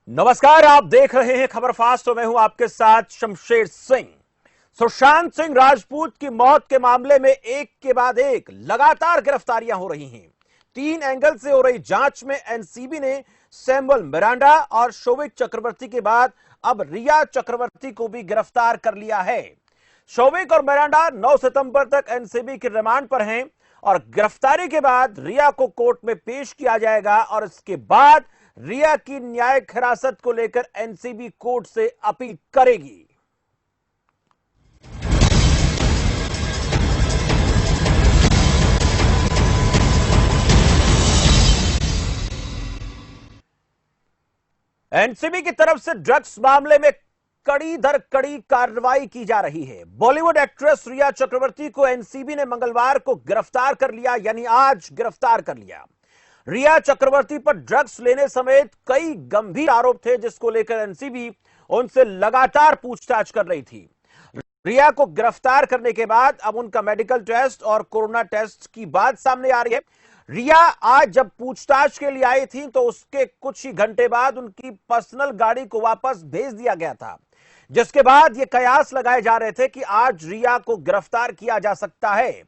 नमस्कार, आप देख रहे हैं खबर फास्ट और मैं हूं आपके साथ शमशेर सिंह। सुशांत सिंह राजपूत की मौत के मामले में एक के बाद एक लगातार गिरफ्तारियां हो रही हैं। 3 एंगल से हो रही जांच में एनसीबी ने सैमुअल मिरांडा और शोविक चक्रवर्ती के बाद अब रिया चक्रवर्ती को भी गिरफ्तार कर लिया है। शोविक और मिरांडा 9 सितंबर तक एनसीबी के रिमांड पर हैं और गिरफ्तारी के बाद रिया को कोर्ट में पेश किया जाएगा और इसके बाद रिया की न्यायिक हिरासत को लेकर एनसीबी कोर्ट से अपील करेगी। एनसीबी की तरफ से ड्रग्स मामले में कड़ी दर कड़ी कार्रवाई की जा रही है। बॉलीवुड एक्ट्रेस रिया चक्रवर्ती को एनसीबी ने मंगलवार को गिरफ्तार कर लिया, यानी आज गिरफ्तार कर लिया। रिया चक्रवर्ती पर ड्रग्स लेने समेत कई गंभीर आरोप थे, जिसको लेकर एनसीबी उनसे लगातार पूछताछ कर रही थी। रिया को गिरफ्तार करने के बाद अब उनका मेडिकल टेस्ट और कोरोना टेस्ट की बात सामने आ रही है। रिया आज जब पूछताछ के लिए आई थी तो उसके कुछ ही घंटे बाद उनकी पर्सनल गाड़ी को वापस भेज दिया गया था, जिसके बाद ये कयास लगाए जा रहे थे कि आज रिया को गिरफ्तार किया जा सकता है।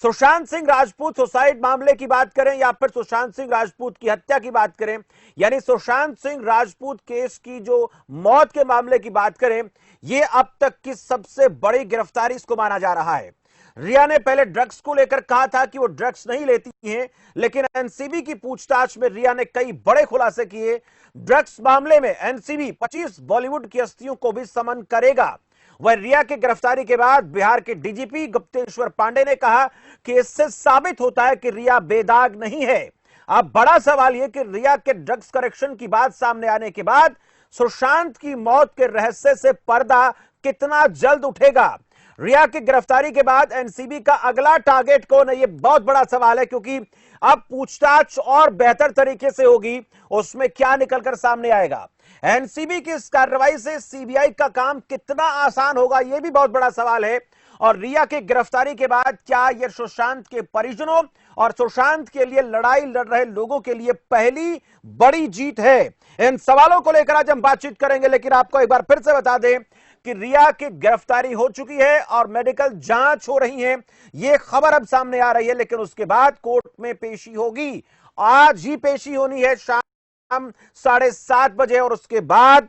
सुशांत सिंह राजपूत सुसाइड मामले की बात करें या फिर सुशांत सिंह राजपूत की हत्या की बात करें, यानी सुशांत सिंह राजपूत केस की जो मौत के मामले की बात करें, यह अब तक की सबसे बड़ी गिरफ्तारी इसको माना जा रहा है। रिया ने पहले ड्रग्स को लेकर कहा था कि वो ड्रग्स नहीं लेती हैं, लेकिन एनसीबी की पूछताछ में रिया ने कई बड़े खुलासे किए। ड्रग्स मामले में एनसीबी 25 बॉलीवुड की हस्तियों को भी समन करेगा। वह रिया की गिरफ्तारी के बाद बिहार के डीजीपी गुप्तेश्वर पांडे ने कहा कि इससे साबित होता है कि रिया बेदाग नहीं है। अब बड़ा सवाल यह कि रिया के ड्रग्स करेक्शन की बात सामने आने के बाद सुशांत की मौत के रहस्य से पर्दा कितना जल्द उठेगा। रिया की गिरफ्तारी के बाद एनसीबी का अगला टारगेट कौन है, यह बहुत बड़ा सवाल है, क्योंकि अब पूछताछ और बेहतर तरीके से होगी, उसमें क्या निकलकर सामने आएगा। एनसीबी की इस कार्रवाई से सीबीआई का काम कितना आसान होगा, यह भी बहुत बड़ा सवाल है। और रिया की गिरफ्तारी के बाद क्या यह सुशांत के परिजनों और सुशांत के लिए लड़ाई लड़ रहे लोगों के लिए पहली बड़ी जीत है? इन सवालों को लेकर आज हम बातचीत करेंगे, लेकिन आपको एक बार फिर से बता दें कि रिया की गिरफ्तारी हो चुकी है और मेडिकल जांच हो रही है। यह खबर अब सामने आ रही है, लेकिन उसके बाद कोर्ट में पेशी होगी। आज ही पेशी होनी है शाम 7:30 बजे और उसके बाद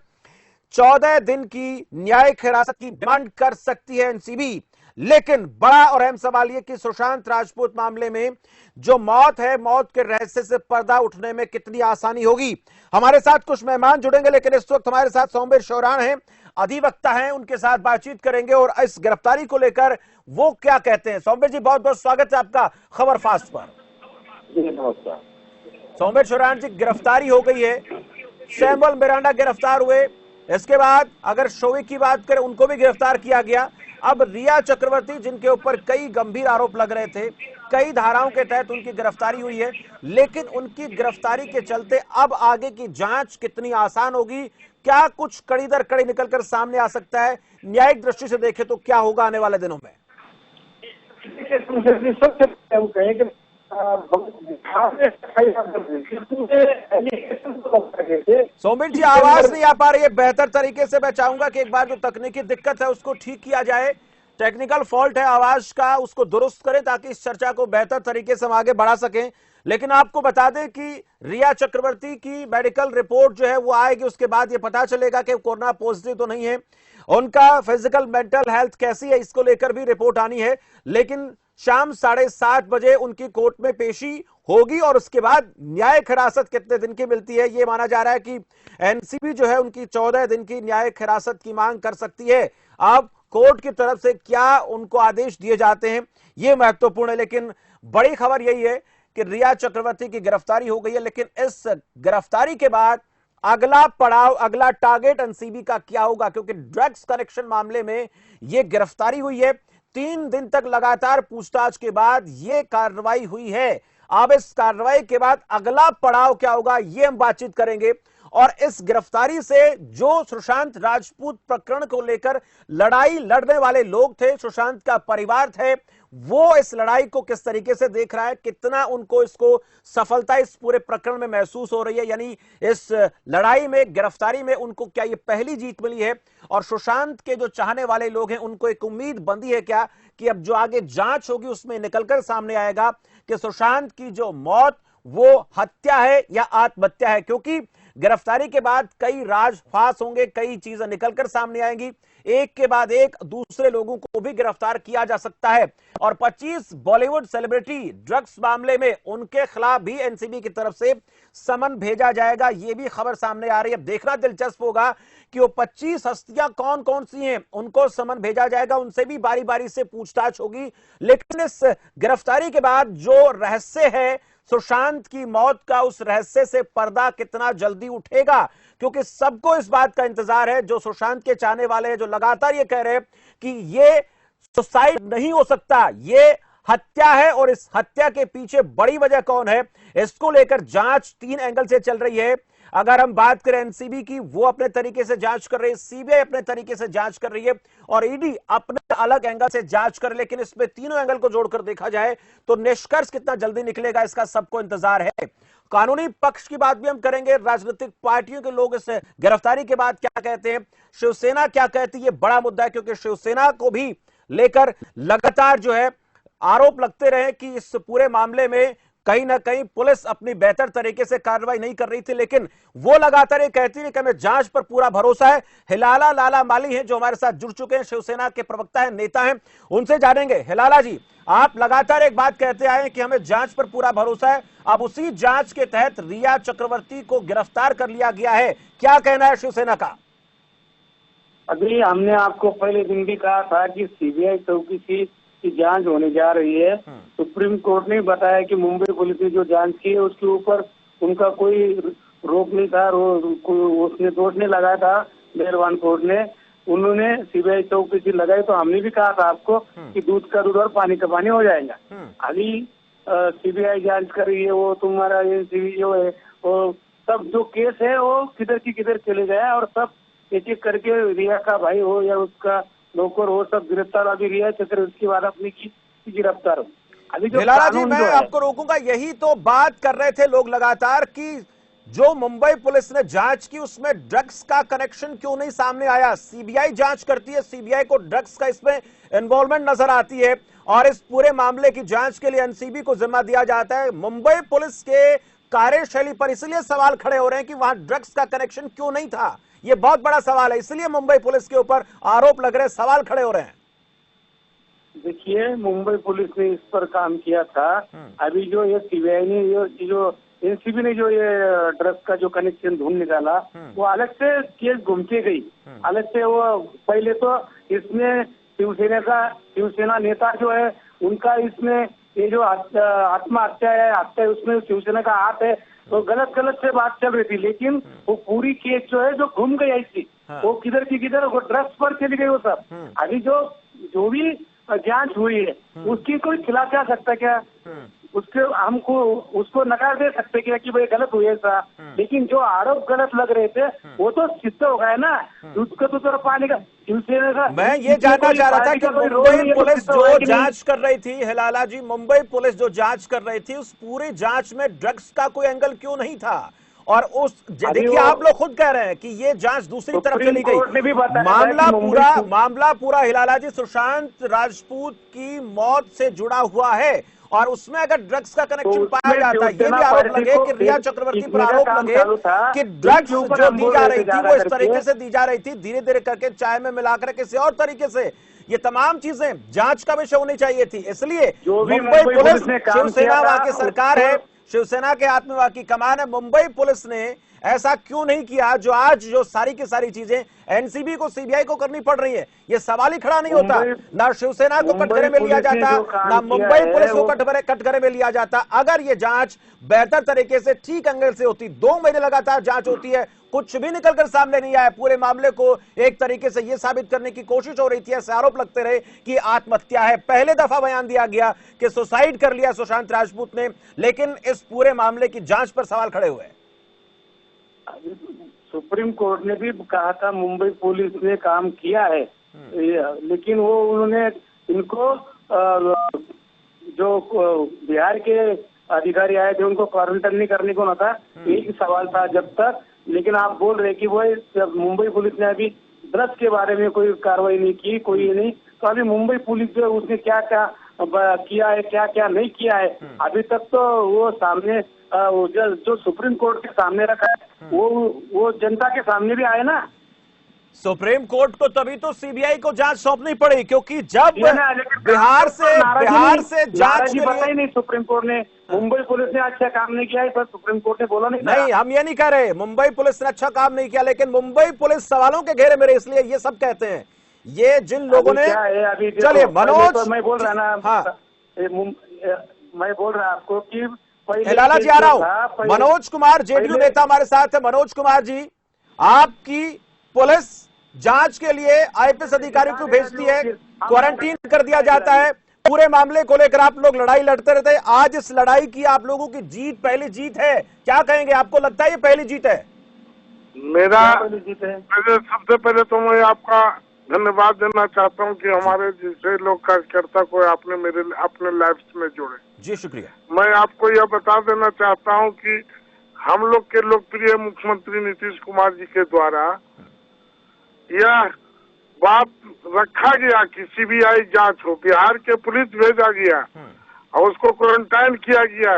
14 दिन की न्यायिक हिरासत की डिमांड कर सकती है एनसीबी। लेकिन बड़ा और अहम सवाल यह कि सुशांत राजपूत मामले में जो मौत है, मौत के रहस्य से पर्दा उठने में कितनी आसानी होगी। हमारे साथ कुछ मेहमान जुड़ेंगे, लेकिन इस वक्त हमारे साथ सोमवीर शौरान हैं, अधिवक्ता हैं, उनके साथ बातचीत करेंगे और इस गिरफ्तारी को लेकर वो क्या कहते हैं। सोमवीर जी, बहुत बहुत स्वागत है आपका खबर फास्ट पर। जी नमस्कार। सोमवीर शौरान जी, गिरफ्तारी हो गई है, सैमुअल मिरांडा गिरफ्तार हुए, इसके बाद अगर शोविक की बात करें उनको भी गिरफ्तार किया गया। अब रिया चक्रवर्ती, जिनके ऊपर कई गंभीर आरोप लग रहे थे, कई धाराओं के तहत उनकी गिरफ्तारी हुई है, लेकिन उनकी गिरफ्तारी के चलते अब आगे की जांच कितनी आसान होगी, क्या कुछ कड़ी दर कड़ी निकलकर सामने आ सकता है? न्यायिक दृष्टि से देखें तो क्या होगा आने वाले दिनों में? सोमवीर जी, आवाज नहीं आ पा रही है बेहतर तरीके से। मैं चाहूंगा कि एक बार जो तकनीकी दिक्कत है उसको ठीक किया जाए, टेक्निकल फॉल्ट है आवाज का, उसको दुरुस्त करें ताकि इस चर्चा को बेहतर तरीके से हम आगे बढ़ा सकें। लेकिन आपको बता दें कि रिया चक्रवर्ती की मेडिकल रिपोर्ट जो है वो आएगी, उसके बाद ये पता चलेगा कि कोरोना पॉजिटिव तो नहीं है, उनका फिजिकल मेंटल हेल्थ कैसी है, इसको लेकर भी रिपोर्ट आनी है। लेकिन शाम 7:30 बजे उनकी कोर्ट में पेशी होगी और उसके बाद न्यायिक हिरासत कितने दिन की मिलती है, यह माना जा रहा है कि एनसीबी जो है उनकी 14 दिन की न्यायिक हिरासत की मांग कर सकती है। अब कोर्ट की तरफ से क्या उनको आदेश दिए जाते हैं, यह महत्वपूर्ण है। लेकिन बड़ी खबर यही है कि रिया चक्रवर्ती की गिरफ्तारी हो गई है, लेकिन इस गिरफ्तारी के बाद अगला पड़ाव, अगला टारगेट एनसीबी का क्या होगा, क्योंकि ड्रग्स कनेक्शन मामले में यह गिरफ्तारी हुई है। 3 दिन तक लगातार पूछताछ के बाद यह कार्रवाई हुई है। अब इस कार्रवाई के बाद अगला पड़ाव क्या होगा, यह हम बातचीत करेंगे और इस गिरफ्तारी से जो सुशांत राजपूत प्रकरण को लेकर लड़ाई लड़ने वाले लोग थे, सुशांत का परिवार थे, वो इस लड़ाई को किस तरीके से देख रहा है, कितना उनको इसको सफलता इस पूरे प्रकरण में महसूस हो रही है, यानी इस लड़ाई में, गिरफ्तारी में उनको क्या ये पहली जीत मिली है, और सुशांत के जो चाहने वाले लोग हैं उनको एक उम्मीद बंधी है क्या कि अब जो आगे जांच होगी उसमें निकलकर सामने आएगा कि सुशांत की जो मौत वो हत्या है या आत्महत्या है। क्योंकि गिरफ्तारी के बाद कई राज फांस होंगे, कई चीजें निकलकर सामने आएंगी, एक के बाद एक दूसरे लोगों को भी गिरफ्तार किया जा सकता है। और 25 बॉलीवुड सेलिब्रिटी ड्रग्स मामले में उनके खिलाफ भी एनसीबी की तरफ से समन भेजा जाएगा, यह भी खबर सामने आ रही है। अब देखना दिलचस्प होगा कि वो 25 हस्तियां कौन कौन सी हैं, उनको समन भेजा जाएगा, उनसे भी बारी बारी से पूछताछ होगी। लेकिन इस गिरफ्तारी के बाद जो रहस्य है सुशांत की मौत का, उस रहस्य से पर्दा कितना जल्दी उठेगा, क्योंकि सबको इस बात का इंतजार है, जो सुशांत के चाहने वाले हैं, जो लगातार ये कह रहे हैं कि ये सुसाइड नहीं हो सकता, ये हत्या है, और इस हत्या के पीछे बड़ी वजह कौन है, इसको लेकर जांच 3 एंगल से चल रही है। अगर हम बात करें एनसीबी की, वो अपने तरीके से जांच कर रही है, सीबीआई अपने तरीके से जांच कर रही है, और ईडी अपने अलग एंगल से जांच कर, लेकिन इसमें तीनों एंगल को जोड़कर देखा जाए तो निष्कर्ष कितना जल्दी निकलेगा, इसका सबको इंतजार है। कानूनी पक्ष की बात भी हम करेंगे, राजनीतिक पार्टियों के लोग इस गिरफ्तारी के बाद क्या कहते हैं, शिवसेना क्या कहती है, बड़ा मुद्दा है, क्योंकि शिवसेना को भी लेकर लगातार जो है आरोप लगते रहे कि इस पूरे मामले में कहीं ना कहीं पुलिस अपनी बेहतर तरीके से कार्रवाई नहीं कर रही थी, लेकिन वो लगातार ये कहती है कि हमें जांच पर पूरा भरोसा है। हिलाला लाला माली हैं जो हमारे साथ जुड़ चुके हैं, शिवसेना के प्रवक्ता हैं, नेता हैं, उनसे जानेंगे। हिलाला जी, आप लगातार एक बात कहते आए कि हमें जांच पर पूरा भरोसा है, अब उसी जांच के तहत रिया चक्रवर्ती को गिरफ्तार कर लिया गया है, क्या कहना है शिवसेना का? अभी हमने आपको पहले दिन भी कहा था कि सीबीआई चौकी की जांच होने जा रही है। सुप्रीम कोर्ट ने बताया कि मुंबई पुलिस ने जो जांच की है उसके ऊपर उनका कोई रोक नहीं था, उसने दोष नहीं लगाया था मेहरबान कोर्ट ने, उन्होंने सीबीआई चौकी लगाई। तो हमने भी कहा था आपको कि दूध का दूध और पानी का पानी हो जाएगा। अभी सीबीआई जांच कर रही है, वो तुम्हारा एनसीबी जो है वो सब जो केस है वो किधर की किधर चले गए, और सब एक एक करके रिया का भाई हो या उसका नौकर हो सब गिरफ्तार। अभी रिया चक्रवर्ती के बाद अपनी की गिरफ्तार हो। अभी जो जी, मैं आपको रोकूंगा, यही तो बात कर रहे थे लोग लगातार कि जो मुंबई पुलिस ने जांच की उसमें ड्रग्स का कनेक्शन क्यों नहीं सामने आया। सीबीआई जांच करती है, सीबीआई को ड्रग्स का इसमें इन्वॉल्वमेंट नजर आती है, और इस पूरे मामले की जांच के लिए एनसीबी को जिम्मा दिया जाता है। मुंबई पुलिस के कार्यशैली पर इसलिए सवाल खड़े हो रहे हैं कि वहां ड्रग्स का कनेक्शन क्यों नहीं था, ये बहुत बड़ा सवाल है, इसलिए मुंबई पुलिस के ऊपर आरोप लग रहे हैं, सवाल खड़े हो रहे हैं। देखिए, मुंबई पुलिस ने इस पर काम किया था। अभी जो ये सीबीआई ने जो एनसीबी ने जो ये ड्रग्स का जो कनेक्शन ढूंढ निकाला, वो अलग से केस घूमते गई, अलग से। वो पहले तो इसमें शिवसेना नेता जो है उनका इसमें ये जो आत्महत्या है, हत्या, उसमें शिवसेना का हाथ है, तो गलत से बात चल रही थी। लेकिन वो पूरी केस जो है जो घूम गई ऐसी, वो किधर की किधर वो ड्रग्स पर चली गई वो सब। अभी जो भी जांच हुई है उसकी कोई खिलाफ जा सकता क्या, उसके हमको उसको नकार दे सकते क्या कि भाई गलत हुई ऐसा। लेकिन जो आरोप गलत लग रहे थे वो तो सिद्ध हो गए ना, उसका तो पानी का शिवसेना का। मैं ये जानना चाह रहा था कि मुंबई पुलिस जो जांच कर रही थी, हिलाला जी, मुंबई पुलिस जो जांच कर रही थी उस पूरी जांच में ड्रग्स का कोई एंगल क्यों नहीं था? और उस देखिए, आप लोग खुद कह रहे हैं कि ये जांच दूसरी तरफ चली गई, मामला पूरा हिलाला जी सुशांत राजपूत की मौत से जुड़ा हुआ है, और उसमें अगर ड्रग्स का कनेक्शन पाया जाता है, ये भी आरोप लगे कि रिया चक्रवर्ती पर आरोप लगे कि ड्रग्स जो दी जा रही थी वो इस तरीके से दी जा रही थी, धीरे धीरे करके चाय में मिलाकर किसी और तरीके से, ये तमाम चीजें जांच का विषय होनी चाहिए थी। इसलिए मुंबई पुलिस, शिवसेना वहां की सरकार है, शिवसेना के हाथ में वहां की कमान है, मुंबई पुलिस ने ऐसा क्यों नहीं किया जो आज जो सारी की सारी चीजें एनसीबी को, सीबीआई को करनी पड़ रही है? ये सवाल ही खड़ा नहीं होता। ना शिवसेना को कटघरे में लिया जाता, ना मुंबई पुलिस को कटघरे में लिया जाता, अगर ये जांच बेहतर तरीके से ठीक एंगल से होती। 2 महीने लगातार जांच होती है, कुछ भी निकलकर सामने नहीं आया। पूरे मामले को एक तरीके से यह साबित करने की कोशिश हो रही थी, ऐसे आरोप लगते रहे कि आत्महत्या है। पहले दफा बयान दिया गया कि सुसाइड कर लिया सुशांत राजपूत ने, लेकिन इस पूरे मामले की जांच पर सवाल खड़े हुए। सुप्रीम कोर्ट ने भी कहा था मुंबई पुलिस ने काम किया है, लेकिन वो उन्होंने इनको जो बिहार के अधिकारी आए थे उनको क्वारंटाइन नहीं करने को ना था, एक सवाल था जब तक। लेकिन आप बोल रहे कि वो मुंबई पुलिस ने अभी ड्रग्स के बारे में कोई कार्रवाई नहीं की, कोई नहीं। तो अभी मुंबई पुलिस जो उसने क्या क्या किया है, क्या क्या नहीं किया है, अभी तक तो वो सामने जो सुप्रीम कोर्ट के सामने रखा है वो जनता के सामने भी आए ना। सुप्रीम कोर्ट को तभी तो सीबीआई को जांच सौंपनी पड़ी, क्योंकि जब बिहार से जांच के लिए नहीं, सुप्रीम कोर्ट ने मुंबई पुलिस ने अच्छा काम नहीं किया है, पर सुप्रीम कोर्ट ने बोला नहीं, हम ये नहीं कह रहे मुंबई पुलिस ने अच्छा काम नहीं किया, लेकिन मुंबई पुलिस सवालों के घेरे में रही, इसलिए ये सब कहते हैं। ये जिन लोगों ने, चलिए मनोज, मैं बोल रहा ना, हाँ मैं बोल रहा आपको कि लाला जी आ रहा हूं। मनोज कुमार जेडीयू नेता हमारे साथ है। मनोज कुमार जी, आपकी पुलिस जांच के लिए आईपीएस अधिकारियों को भेजती है, क्वारंटीन कर दिया जाता है, पूरे मामले को लेकर आप लोग लड़ाई लड़ते रहते हैं। आज इस लड़ाई की आप लोगों की जीत, पहली जीत है, क्या कहेंगे? आपको लगता है ये पहली जीत है? मेरा सबसे पहले तो मैं आपका धन्यवाद देना चाहता हूं कि हमारे जैसे लोग कार्यकर्ता को आपने अपने लाइफ में जोड़े। जी शुक्रिया। मैं आपको यह बता देना चाहता हूं कि हम लोग के लोकप्रिय मुख्यमंत्री नीतीश कुमार जी के द्वारा यह बात रखा गया कि सीबीआई जांच हो, बिहार के पुलिस भेजा गया और उसको क्वारंटाइन किया गया,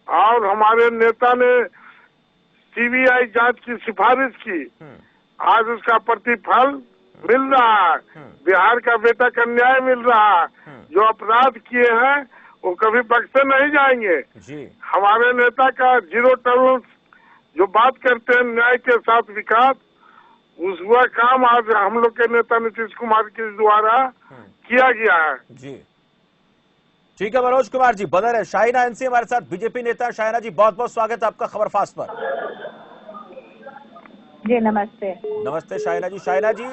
और हमारे नेता ने सीबीआई जांच की सिफारिश की। आज उसका प्रतिफल मिल रहा है, बिहार का बेटा का न्याय मिल रहा है। जो अपराध किए हैं वो कभी बख्शे नहीं जाएंगे जी। हमारे नेता का जीरो टॉलरेंस जो बात करते हैं न्याय के साथ विकास, उस वह काम आज हम लोग के नेता नीतीश कुमार के द्वारा किया गया है। जी ठीक है मनोज कुमार जी। बदर है शाहिना एनसी हमारे साथ, बीजेपी नेता। शाहिना जी, बहुत बहुत स्वागत है आपका खबर फास्ट पर। जी नमस्ते। नमस्ते शाहिना जी। शाहिना जी,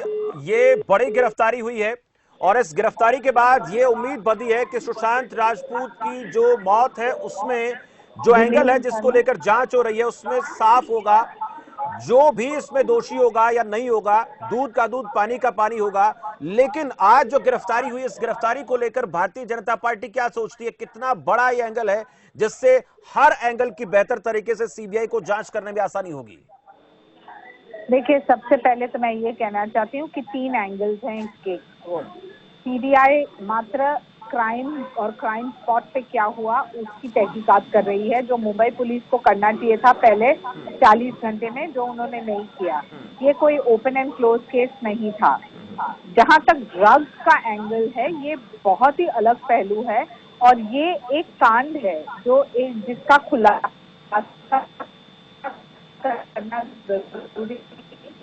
ये बड़ी गिरफ्तारी हुई है और इस गिरफ्तारी के बाद ये उम्मीद बंधी है कि सुशांत राजपूत की जो मौत है उसमें जो एंगल है जिसको लेकर जांच हो रही है उसमें साफ होगा, जो भी इसमें दोषी होगा या नहीं होगा, दूध का दूध पानी का पानी होगा। लेकिन आज जो गिरफ्तारी हुई, इस गिरफ्तारी को लेकर भारतीय जनता पार्टी क्या सोचती है? कितना बड़ा ये एंगल है जिससे हर एंगल की बेहतर तरीके से सीबीआई को जांच करने में आसानी होगी? देखिए, सबसे पहले तो मैं ये कहना चाहती हूँ कि 3 एंगल्स हैं इस केस को। सीबीआई मात्र क्राइम और क्राइम स्पॉट पे क्या हुआ उसकी तहकीकात कर रही है, जो मुंबई पुलिस को करना चाहिए था पहले 40 घंटे में, जो उन्होंने नहीं किया। ये कोई ओपन एंड क्लोज केस नहीं था। जहां तक ड्रग्स का एंगल है, ये बहुत ही अलग पहलू है और ये एक कांड है जो जिसका खुलासा करना जरूरी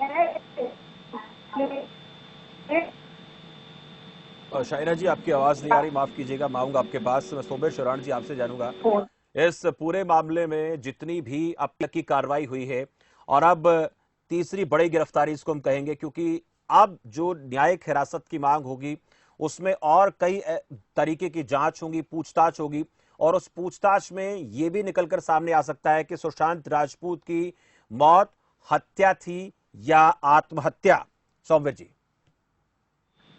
है। शाहिना जी, आपकी आवाज नहीं आ रही, माफ कीजिएगा, मैं आऊंगा आपके पास। मैं सोमेश शरण जी आपसे जानूंगा इस पूरे मामले में जितनी भी अब तक की कार्रवाई हुई है और अब तीसरी बड़ी गिरफ्तारी इसको हम कहेंगे, क्योंकि अब जो न्यायिक हिरासत की मांग होगी उसमें और कई तरीके की जांच होगी, पूछताछ होगी, और उस पूछताछ में यह भी निकलकर सामने आ सकता है कि सुशांत राजपूत की मौत हत्या थी या आत्महत्या। सौम्य जी।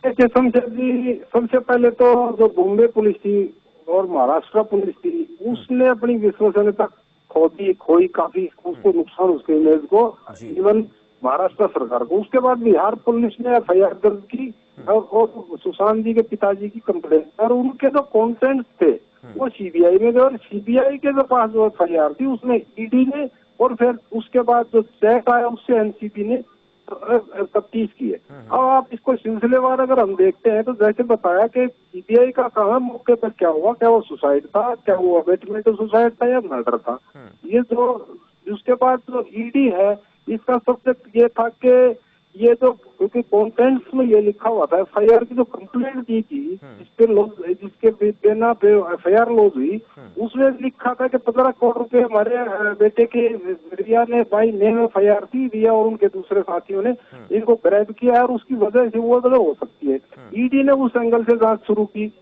देखिए शमशेर जी, सबसे पहले तो जो बॉम्बे पुलिस थी और महाराष्ट्र पुलिस थी उसने अपनी विश्वसनीयता खोई काफी, उसको नुकसान, उसके इमेज को, इवन महाराष्ट्र सरकार को। उसके बाद बिहार पुलिस ने एफआईआर दर्ज की और सुशांत जी के पिताजी की कंप्लेंट, और उनके जो कॉन्टेंट्स थे वो सीबीआई में गए और सीबीआई के जो पास जो एफआईआर थी उसमें ईडी ने, और फिर उसके बाद जो चेक आया उससे एनसीबी ने तफ्तीश की है। अब आप इसको सिलसिलेवार अगर हम देखते हैं तो जैसे बताया कि सीबीआई का कहा मौके पर क्या हुआ, क्या वो सुसाइड था, क्या वो अबेटमेंट सुसाइड था या मर्डर था। ये जो उसके बाद जो ईडी है इसका सब्जेक्ट ये था कि ये जो, क्योंकि कॉन्टेंट्स में ये लिखा हुआ था एफआईआर की जो कंप्लेंट दी थी जिसके बिना पे एफआईआर लॉज हुई, उसमें लिखा था कि 15 करोड़ रुपए हमारे बेटे के रिया ने बाई नेम एफआईआर थी, रिया और उनके दूसरे साथियों ने इनको ग्रैब किया और उसकी वजह से वो वजह हो सकती है। ईडी ने उस एंगल से जांच शुरू की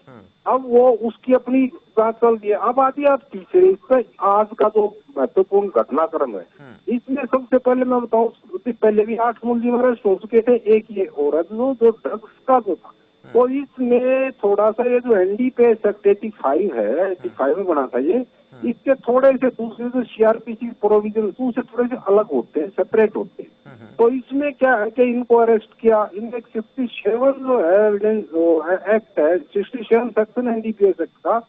अब वो उसकी अपनी बात चल रही है। अब आती है आप तीसरे इसका आज का जो महत्वपूर्ण घटनाक्रम है, इसमें सबसे पहले मैं बताऊं, पहले भी 8 मुलजिम अरेस्ट हो चुके थे, एक ये औरत जो ड्रग्स का जो था, तो इसमें थोड़ा सा ये जो एनडीपीएस एक्ट 85 है, 85 में बना था ये, इसके थोड़े से दूसरे जो सीआरपीसी प्रोविजन उससे थोड़े से अलग होते हैं, सेपरेट होते हैं। तो इसमें क्या है कि इनको अरेस्ट किया, इनमें 67 जो है एविडेंस एक्ट है, 67 सेक्शन एनडीपीएस एक्ट का,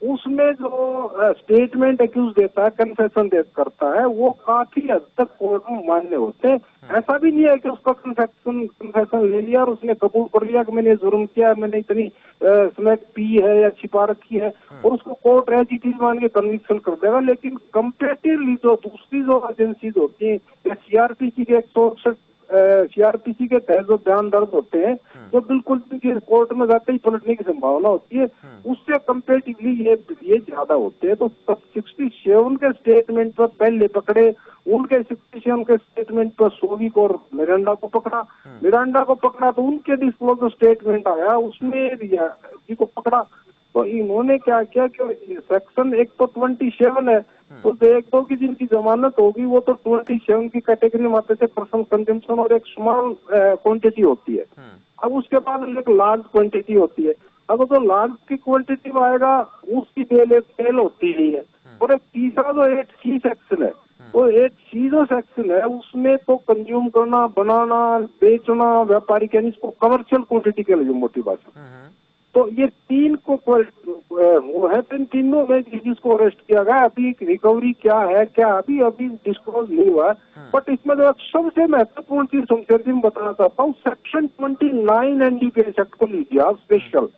उसमें जो स्टेटमेंट एक्यूज देता है, कन्फेशन करता है, वो काफी हद तक कोर्ट में मान्य होते हैं। ऐसा भी नहीं है कि उसका कन्फेशन ले लिया और उसने कबूल कर लिया कि मैंने जुर्म किया, मैंने इतनी स्मैक पी है या छिपा रखी है, और उसको कोर्ट ऐसी चीज मान के कन्विक्शन कर देगा। लेकिन कंपेरेटिवली जो दूसरी जो एजेंसीज होती है या सीआरपीसी के 168 सीआरपीसी के तहत जो बयान दर्ज होते हैं, तो बिल्कुल कोर्ट में जाते ही पलटने की संभावना होती है, उससे कंपेरेटिवली ये ज्यादा होते हैं। तो 67 के स्टेटमेंट पर पहले पकड़े, उनके 67 के स्टेटमेंट पर सोविक और मिरांडा को पकड़ा तो उनके डिस्क्लोजर स्टेटमेंट आया, उसमें रिया जी को पकड़ा। तो इन्होंने क्या किया कि सेक्शन एक तो 27 है, तो एक दो की जिनकी जमानत होगी वो तो 27 की कैटेगरी में आते थे, पर्सनल कंजम्पशन, और एक स्मॉल क्वांटिटी होती है। अब उसके बाद एक लार्ज क्वांटिटी होती है। अब तो लार्ज की क्वांटिटी में आएगा, उसकी बेल होती नहीं है। और एक तीसरा जो 8C सेक्शन है, वो 8C जो सेक्शन है उसमें तो कंज्यूम करना, बनाना, बेचना, व्यापारिक, यानी इसको कमर्शियल क्वांटिटी के लिए मोटी भाषा। तो ये 3 को वो है, तीनों में जिसको अरेस्ट किया गया। अभी रिकवरी क्या है क्या अभी डिस्क्लोज नहीं हुआ है। बट इसमें जो सबसे महत्वपूर्ण चीज शमशेर जी बताना चाहता हूँ, सेक्शन 29 एनडीपीएस एक्ट को लीजिए आप स्पेशल।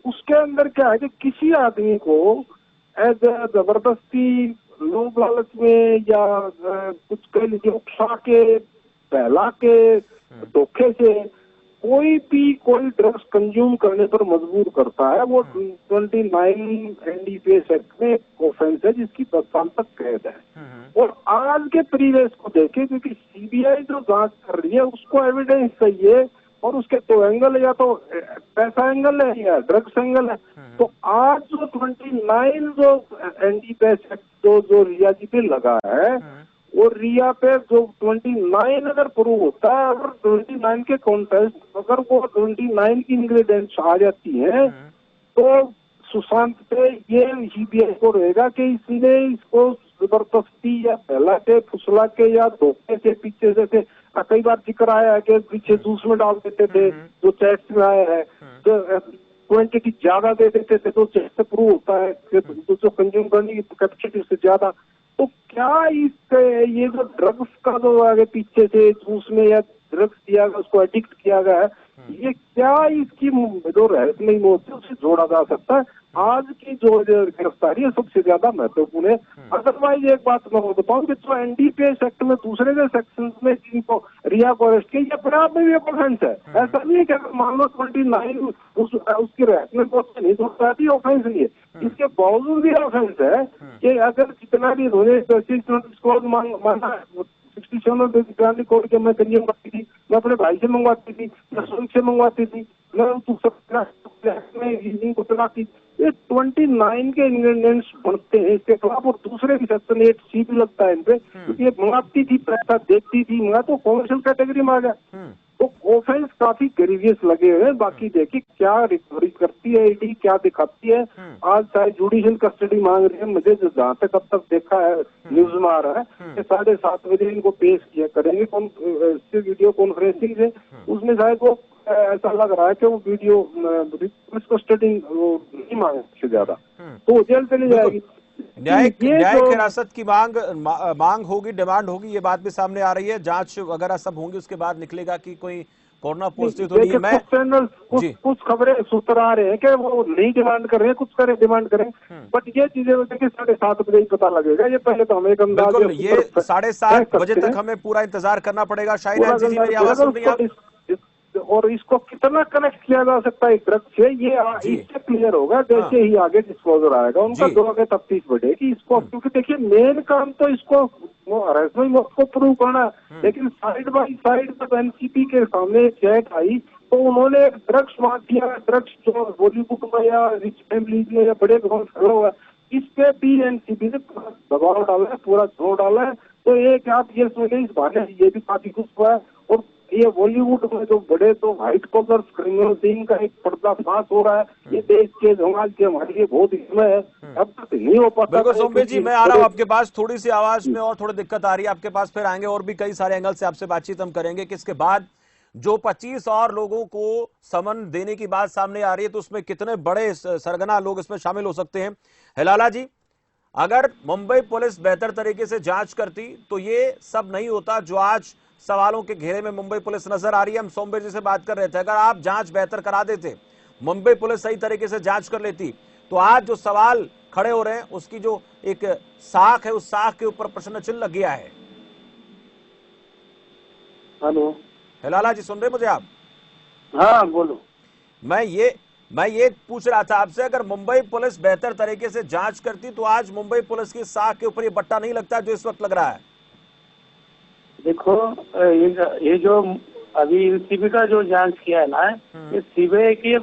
उसके अंदर क्या है कि किसी आदमी को एज जबरदस्ती, लोभ लालच में या कुछ कह लीजिए उकसा के, बहला के, धोखे से कोई ड्रग्स कंज्यूम करने पर मजबूर करता है, वो 29 एनडीपीएस एक्ट में ऑफेंस है, जिसकी 10 साल तक कैद है। और आज के परिवेश को देखें, क्योंकि सीबीआई जो जांच कर रही है उसको एविडेंस चाहिए, और उसके 2 एंगल, या तो पैसा एंगल है या ड्रग्स एंगल है। तो आज जो 29 जो एनडीपीएस एक्ट जो रिया जी पे लगा है, और रिया पे जो 29 अगर प्रूव होता है, अगर 29 के कॉन्टेस्ट अगर वो 29 की इंग्रेडिएंट्स आ जाती है, तो सुशांत पे ये सीबीआई को रहेगा कि इसने इसको जबरदस्ती या फैला के, फुसला के या धोखे से, पीछे से कई बार जिक्र आया है कि पीछे जूस में डाल देते थे, जो चैट्स में आया है, तो क्वांटिटी ज्यादा दे देते थे, तो चैट से प्रूव होता है कि जो कंज्यूम करने की कैपेसिटी से ज्यादा। तो क्या इसके ये जो ड्रग्स का जो आगे पीछे से जूस में या ड्रग्स दिया गया, उसको एडिक्ट किया गया है, ये क्या इसकी जो रहस्यमयी मौत है उसे जोड़ा जा सकता है? आज की जो गिरफ्तारी है सबसे ज्यादा महत्वपूर्ण है। अदरवाइज एक बात मैं बताऊं कि जो एनडीपीएस एक्ट में दूसरे के सेक्शन में जिनको रिया को अरेस्ट किया, ये अपने आप में भी ऑफेंस है। ऐसा नहीं है कि अगर मान लो 29 उसकी रहस्यमयी मौत से नहीं जोड़ता है, ऑफेंस नहीं है। इसके बावजूद भी ऑफेंस है कि अगर जितना भी उन्होंने माना 67 कोड के मैं कंज्यूम करती थी, मैं अपने भाई से मंगवाती थी, मैं स्वयं से मंगवाती थी, मैं को चलाती। ये 29 के इंग्रेडिएंट्स बनते हैं इसके खिलाफ, और दूसरे भी सेक्शन 8C भी लगता है इनपे, क्योंकि ये मंगाती थी, पैसा देखती थी, मंगा तो कॉमर्शियल कैटेगरी में आ गया। तो ऑफेंस काफी ग्रीवियस लगे हुए हैं। बाकी देखिए क्या रिकवरी करती है ईडी, क्या दिखाती है। आज शायद जुडिशियल कस्टडी मांग रही है, मुझे जहाँ तक अब तक देखा है न्यूज में आ रहा है कि 7:30 बजे इनको पेश किया करेंगे वीडियो कॉन्फ्रेंसिंग से। उसमें शायद वो ऐसा लग रहा है कि वो वीडियो कस्टडी नहीं मांगे ज्यादा, तो जेल चली जाएगी। न्यायिक हिरासत की मांग होगी, डिमांड होगी, ये बात भी सामने आ रही है। जांच वगैरह सब होंगी, उसके बाद निकलेगा कि कोई कोरोना पॉजिटिव तो नहीं है। मैं कुछ खबरें सूत्र आ रहे हैं कि वो नहीं डिमांड कर रहे हैं, कुछ करे डिमांड करें, बट ये चीजें देखिए 7:30 बजे ही पता लगेगा। ये पहले तो हमें एक अंदाजा, ये 7:30 बजे तक हमें पूरा इंतजार करना पड़ेगा। शायद जी मेरी आवाज सुन रही हैं आप? और इसको कितना कनेक्ट किया जा सकता है ड्रग्स से, ये इससे क्लियर होगा जैसे ही आगे डिस्क्लोजर आएगा। उनका जो आगे तफ्तीश बढ़ेगी इसको, क्योंकि देखिए मेन काम तो इसको रहस्यमयी मौत को प्रूव करना है। लेकिन साइड बाई साइड जब एनसीपी के सामने चैट आई तो उन्होंने ड्रग्स माफिया, ड्रग्स जो बॉलीवुड में या रिच फैमिली में या बड़े घरों में खड़ा हुआ है, इस पे भी एनसीबी ने पूरा दबाव डाला है, पूरा जोर डाला है। तो एक आप ये समझे इस बहाने ये भी काफी कुछ हुआ है। और ये बॉलीवुड में जो बड़े तो व्हाइट कॉलर क्रिमिनल टीम का एक पर्दाफाश हो रहा है, ये देश के समाज के हमारे लिए बहुत इसमें है, अब तक नहीं हो पाता। बिल्कुल सोमवीर जी, मैं आ रहा हूँ आपके पास, थोड़ी सी आवाज में और थोड़ी दिक्कत आ रही है, आपके पास फिर आएंगे और भी कई सारे एंगल से आपसे बातचीत हम करेंगे कि इसके बाद जो 25 और लोगों को समन देने की बात सामने आ रही है तो उसमें कितने बड़े सरगना लोग इसमें शामिल हो सकते हैं। हिलाला जी, अगर मुंबई पुलिस बेहतर तरीके से जांच करती तो ये सब नहीं होता जो आज सवालों के घेरे में मुंबई पुलिस नजर आ रही है। हम सोमवीर जी से बात कर रहे थे, अगर आप जांच बेहतर करा देते, मुंबई पुलिस सही तरीके से जांच कर लेती, तो आज जो सवाल खड़े हो रहे हैं उसकी जो एक साख है उस साख के ऊपर प्रश्न चिन्ह लग गया है। हेलो हिलाला जी, सुन रहे मुझे आप? हाँ बोलो। मैं ये पूछ रहा था आपसे, अगर मुंबई पुलिस बेहतर तरीके से जांच करती तो आज मुंबई पुलिस की साख के ऊपर ये बट्टा नहीं लगता जो इस वक्त लग रहा है। देखो ये जो अभी एनसीबी का जो जांच किया है ना, ये सीबीआई के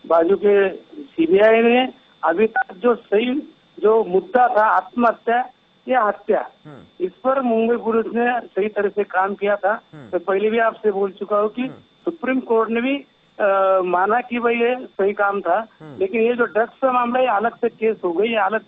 बाजू के सीबीआई ने अभी तक जो सही जो मुद्दा था आत्महत्या या हत्या, इस पर मुंबई पुलिस ने सही तरह से काम किया था। तो पहले भी आपसे बोल चुका हूँ कि सुप्रीम कोर्ट ने भी माना कि भाई ये सही काम था, लेकिन ये जो ड्रग्स का मामला ये अलग से केस हो गई, ये अलग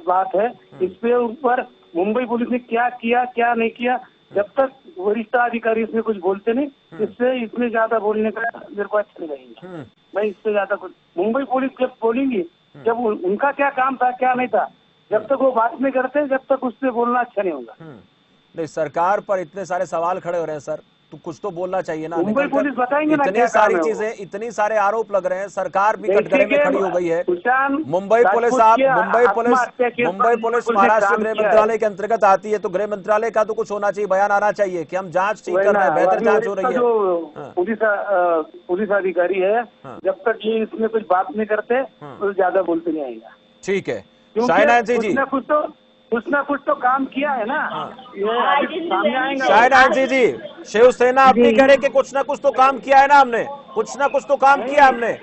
बात है। इस पे ऊपर मुंबई पुलिस ने क्या किया क्या नहीं किया, जब तक वरिष्ठ अधिकारी इसमें कुछ बोलते नहीं, इसमें ज्यादा बोलने का मेरे को अच्छा नहीं लगेगा। मैं इससे ज्यादा कुछ, मुंबई पुलिस जब बोलेंगी, जब उनका क्या काम था क्या नहीं था, जब तक वो बात नहीं करते जब तक उससे बोलना अच्छा नहीं होगा। नहीं, सरकार पर इतने सारे सवाल खड़े हो रहे हैं सर, तो कुछ तो बोलना चाहिए ना। मुंबई पुलिस बताएंगे ना, इतनी सारी चीजें, इतनी सारे आरोप लग रहे हैं, सरकार भी कटघरे में खड़ी हो गई है। मुंबई पुलिस महाराष्ट्र गृह मंत्रालय के अंतर्गत आती है, तो गृह मंत्रालय का तो कुछ होना चाहिए, बयान आना चाहिए कि हम जांच ठीक कर रहे हैं, बेहतर जांच हो रही है। पुलिस अधिकारी है, जब तक ये इसमें कुछ बात नहीं करते तो ज्यादा बोलते नहीं आएगा। ठीक है, शाहनाजी जी, कुछ ना कुछ तो काम किया है ना, शाहनाजी जी, शिवसेना अपनी कह रही कि कुछ ना कुछ तो काम किया है ना हमने, कुछ ना कुछ तो काम किया हमने,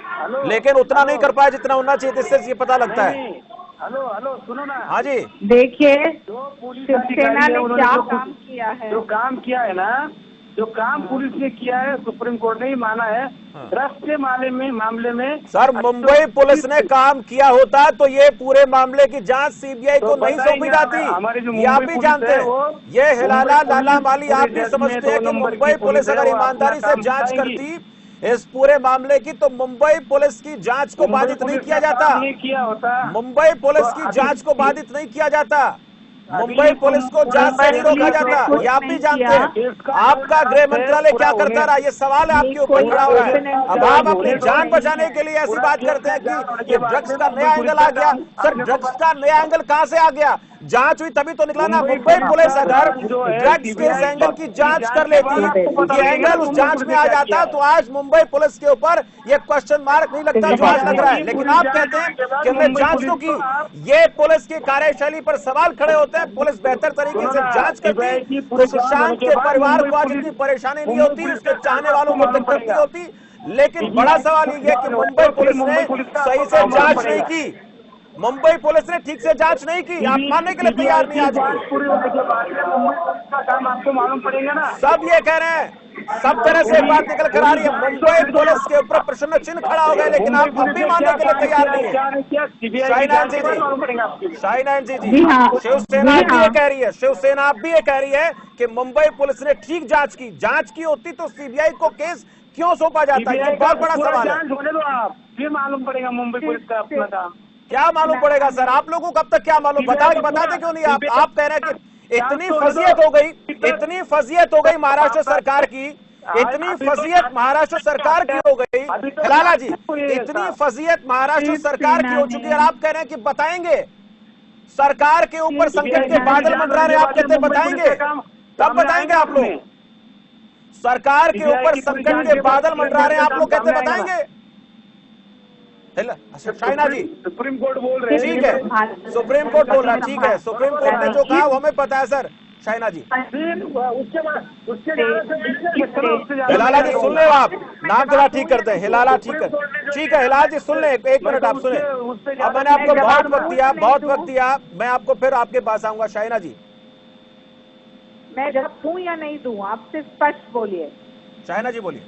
लेकिन उतना नहीं कर पाया जितना होना चाहिए, इससे ये पता लगता है। हेलो सुनो ना। हाँ जी, देखिए शिवसेना ने क्या काम किया है, जो काम किया है ना, जो काम पुलिस ने किया है, सुप्रीम कोर्ट ने ही माना है। ड्रग्स के मामले में सर मुंबई पुलिस ने काम किया होता तो ये पूरे मामले की जांच सीबीआई को नहीं सौंपी जाती। ये आप भी जानते हैं, ये हिलाला लाला माली आप भी समझते हैं कि मुंबई पुलिस अगर ईमानदारी से जांच करती इस पूरे मामले की तो मुंबई पुलिस की जांच को बाधित नहीं किया जाता। मुंबई पुलिस की जांच को बाधित नहीं किया जाता, मुंबई पुलिस को जांच से नहीं रोका जाता, ये आप भी जानते हैं। आपका गृह मंत्रालय क्या करता रहा, ये सवाल आपके ऊपर खड़ा हो रहा है। अब आप अपनी जान बचाने के लिए ऐसी बात करते हैं कि ये ड्रग्स का नया एंगल आ गया। सर ड्रग्स का नया एंगल कहां से आ गया? जांच हुई तभी तो निकला ना। मुंबई पुलिस अगर ड्रग्स के इस एंगल की जांच कर लेती, ये एंगल उस जांच में आ जाता, तो आज मुंबई पुलिस के ऊपर ये क्वेश्चन मार्क नहीं लगता जो आज लग रहा है। लेकिन आप कहते हैं कि हमने जांच तो की, ये पुलिस की कार्यशैली पर सवाल खड़े होते हैं। पुलिस बेहतर तरीके से जांच करती तो सुशांत के परिवार को आज इतनी परेशानी नहीं होती, उसके चाहने वालों को दिक्कत नहीं होती। लेकिन बड़ा सवाल ये है कि मुंबई पुलिस ने सही से जांच नहीं की, मुंबई पुलिस ने ठीक से जांच नहीं की। आप मानने के लिए तैयार नहीं आज आपको मालूम पड़ेगा ना। सब ये कह रहे हैं, सब तरह से बात निकल कर आ रही है, मुंबई पुलिस के ऊपर प्रश्न चिन्ह खड़ा हो गए, लेकिन आप अब भी मानने के लिए तैयार नहीं है। शाहीनायन जी, शिवसेना भी ये कह रही है, शिवसेना भी ये कह रही है कि मुंबई पुलिस ने ठीक जांच की होती तो सीबीआई को केस क्यों सौंपा जाता है? ये बहुत बड़ा सवाल है। आप फिर मालूम पड़ेगा मुंबई पुलिस का अपना काम। क्या मालूम पड़ेगा सर? आप लोगों को अब तक क्या मालूम? बताते क्यों नहीं आप कह रहे हैं कि इतनी फजीयत हो गई महाराष्ट्र सरकार की, इतनी फजीयत महाराष्ट्र सरकार की हो गई। लाला जी, इतनी फजीयत महाराष्ट्र सरकार की हो चुकी है और आप कह रहे हैं कि बताएंगे। सरकार के ऊपर संकट के बादल मंडरा रहे, आप कहते बताएंगे, तब बताएंगे आप लोग। सरकार के ऊपर संकट के बादल मंडरा रहे हैं, आप लोग कहते बताएंगे। शाहीना जी, सुप्रीम कोर्ट बोल रहे हैं, ठीक है, सुप्रीम कोर्ट बोल रहा है, ठीक है, सुप्रीम कोर्ट ने जो कहा वो हमें पता है सर। शाहीना जी, उसके बाद लाला जी सुन ले आप, नाम थोड़ा ठीक करते हैं, हिलाला ठीक है हिलाल जी सुन ले, एक मिनट आप सुने। अब मैंने आपको बहुत वक्त दिया, मैं आपको फिर आपके पास आऊंगा। शाइना जी, मैं जवाब दूं या नहीं दूं, आप सिर्फ स्पष्ट बोलिए। शाइना जी बोलिए।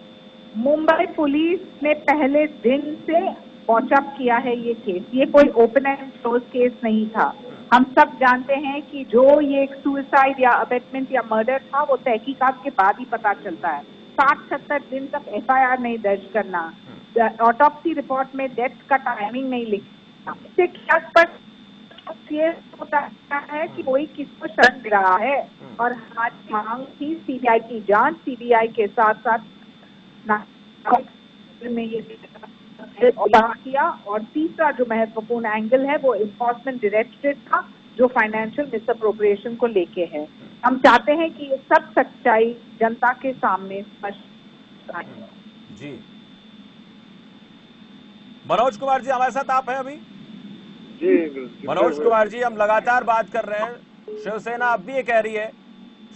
मुंबई पुलिस ने पहले दिन से वॉचअप किया है ये केस, ये कोई ओपन एंड क्लोज केस नहीं था। हम सब जानते हैं कि जो ये एक सुसाइड या अबेटमेंट या मर्डर था वो तहकीकात के बाद ही पता चलता है। 60-70 दिन तक एफआईआर नहीं दर्ज करना, ऑटोप्सी रिपोर्ट में डेथ का टाइमिंग नहीं लिखना, इससे क्या स्पष्ट ये होता है कि कोई किसको शक दे रहा है। और हमारी मांग थी सीबीआई की जांच, सीबीआई के साथ साथ में ये किया। और तीसरा जो महत्वपूर्ण एंगल है वो इन्फोर्समेंट डायरेक्टरेट था जो फाइनेंशियल मिसअप्रोप्रिएशन को लेके है। हम चाहते हैं कि ये सब सच्चाई जनता के सामने स्पष्ट आए। जी मनोज कुमार जी हमारे साथ आप हैं अभी? जी मनोज कुमार जी, हम लगातार बात कर रहे हैं, शिवसेना अब भी ये कह रही है,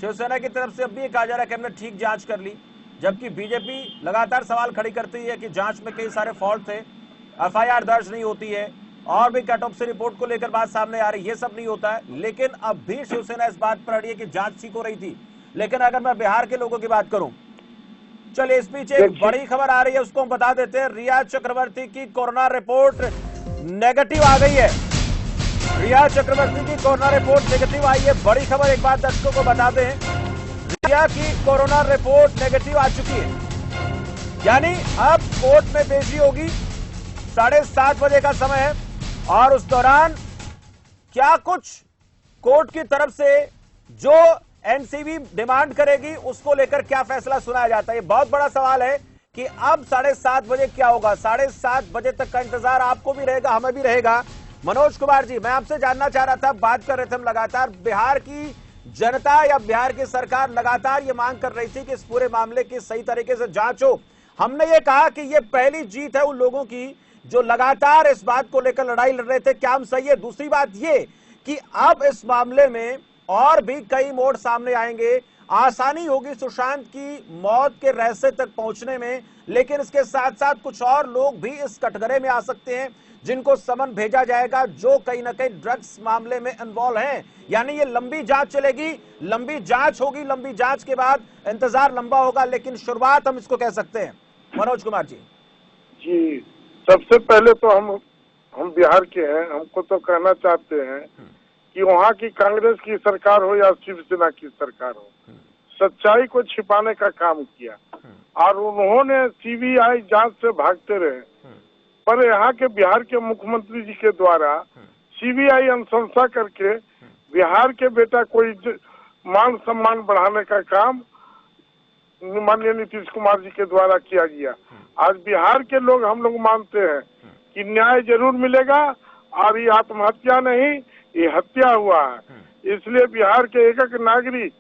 शिवसेना की तरफ से अब भी ये कहा जा रहा है कि हमने ठीक जांच कर ली, जबकि बीजेपी लगातार सवाल खड़ी करती है कि जांच में कई सारे फॉल्ट थे, एफआईआर दर्ज नहीं होती है, और भी ऑटोप्सी रिपोर्ट को लेकर बात सामने आ रही है, ये सब नहीं होता है। लेकिन अब भी शिवसेना इस बात पर अड़ी है कि जांच ठीक हो रही थी। लेकिन अगर मैं बिहार के लोगों की बात करूं, चलिए इस बीच एक बड़ी खबर आ रही है, उसको हम बता देते हैं। रिया चक्रवर्ती की कोरोना रिपोर्ट नेगेटिव आ गई है। रिया चक्रवर्ती की कोरोना रिपोर्ट नेगेटिव आई है, बड़ी खबर एक बार दर्शकों को बता दें, रिया की कोरोना रिपोर्ट नेगेटिव आ चुकी है, यानी अब कोर्ट में पेशी होगी। 7:30 बजे का समय है और उस दौरान क्या कुछ कोर्ट की तरफ से जो एनसीबी डिमांड करेगी उसको लेकर क्या फैसला सुनाया जाता है, ये बहुत बड़ा सवाल है कि अब 7:30 बजे क्या होगा। 7:30 बजे तक का इंतजार आपको भी रहेगा, हमें भी रहेगा। मनोज कुमार जी, मैं आपसे जानना चाह रहा था, बात कर रहे थे हम लगातार, बिहार की जनता या बिहार की सरकार लगातार ये मांग कर रही थी कि इस पूरे मामले की सही तरीके से जांच हो। हमने ये कहा कि ये पहली जीत है उन लोगों की जो लगातार इस बात को लेकर लड़ाई लड़ रहे थे, क्या हम सही है। दूसरी बात ये कि अब इस मामले में और भी कई मोड़ सामने आएंगे, आसानी होगी सुशांत की मौत के रहस्य तक पहुंचने में, लेकिन इसके साथ साथ कुछ और लोग भी इस कटघरे में आ सकते हैं जिनको समन भेजा जाएगा, जो कहीं ना कहीं ड्रग्स मामले में इन्वॉल्व हैं। यानी ये लंबी जांच चलेगी, लंबी जांच होगी, लंबी जांच के बाद इंतजार लंबा होगा, लेकिन शुरुआत हम इसको कह सकते हैं। मनोज कुमार जी। जी, सबसे पहले तो हम बिहार के हैं, हमको तो कहना चाहते हैं कि वहाँ की कांग्रेस की सरकार हो या शिवसेना की सरकार हो, सच्चाई को छिपाने का काम किया और उन्होंने सीबीआई जांच से भागते रहे। पर यहाँ के बिहार के मुख्यमंत्री जी के द्वारा सीबीआई अनुशंसा करके बिहार के बेटा कोई मान सम्मान बढ़ाने का काम माननीय नीतीश कुमार जी के द्वारा किया गया। आज बिहार के लोग, हम लोग मानते हैं कि न्याय जरूर मिलेगा और ये आत्महत्या नहीं, ये हत्या हुआ है। इसलिए बिहार के एक एक नागरिक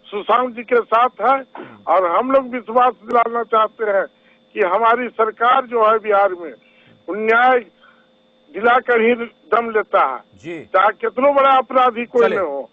सुशांत जी के साथ है और हम लोग विश्वास दिलाना चाहते हैं कि हमारी सरकार जो है बिहार में न्याय दिलाकर ही दम लेता है, चाहे कितना बड़ा अपराधी कोई न हो।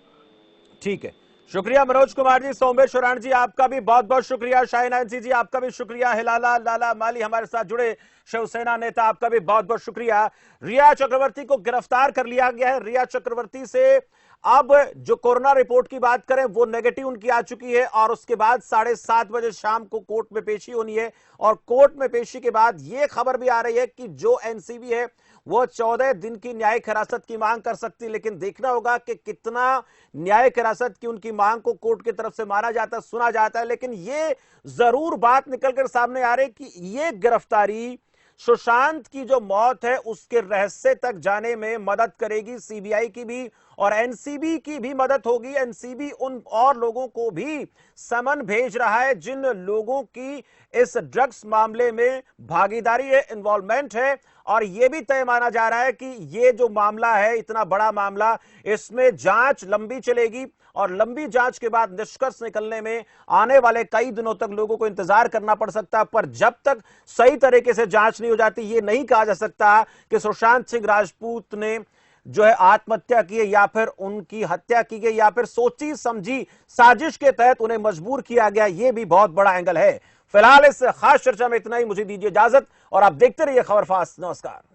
ठीक है, शुक्रिया मनोज कुमार जी। सोमेश्वरान जी आपका भी बहुत बहुत शुक्रिया। शाहिना जी आपका भी शुक्रिया। हिलाला लाला माली हमारे साथ जुड़े शिवसेना नेता, आपका भी बहुत बहुत शुक्रिया। रिया चक्रवर्ती को गिरफ्तार कर लिया गया है। रिया चक्रवर्ती से अब जो कोरोना रिपोर्ट की बात करें वो नेगेटिव उनकी आ चुकी है और उसके बाद 7:30 बजे शाम को कोर्ट में पेशी होनी है। और कोर्ट में पेशी के बाद यह खबर भी आ रही है कि जो एनसीबी है वो 14 दिन की न्यायिक हिरासत की मांग कर सकती है, लेकिन देखना होगा कि कितना न्यायिक हिरासत की उनकी मांग को कोर्ट की तरफ से माना जाता है, सुना जाता है। लेकिन ये जरूर बात निकलकर सामने आ रही कि ये गिरफ्तारी सुशांत की जो मौत है उसके रहस्य तक जाने में मदद करेगी। सीबीआई की भी और एनसीबी की भी मदद होगी। एनसीबी उन और लोगों को भी समन भेज रहा है जिन लोगों की इस ड्रग्स मामले में भागीदारी है, इन्वॉल्वमेंट है। और यह भी तय माना जा रहा है कि ये जो मामला है, इतना बड़ा मामला, इसमें जांच लंबी चलेगी और लंबी जांच के बाद निष्कर्ष निकलने में आने वाले कई दिनों तक लोगों को इंतजार करना पड़ सकता है। पर जब तक सही तरीके से जांच नहीं हो जाती, ये नहीं कहा जा सकता कि सुशांत सिंह राजपूत ने जो है आत्महत्या की है या फिर उनकी हत्या की गई या फिर सोची समझी साजिश के तहत उन्हें मजबूर किया गया। यह भी बहुत बड़ा एंगल है। फिलहाल इस खास चर्चा में इतना ही। मुझे दीजिए इजाजत और आप देखते रहिए खबर फास्ट। नमस्कार।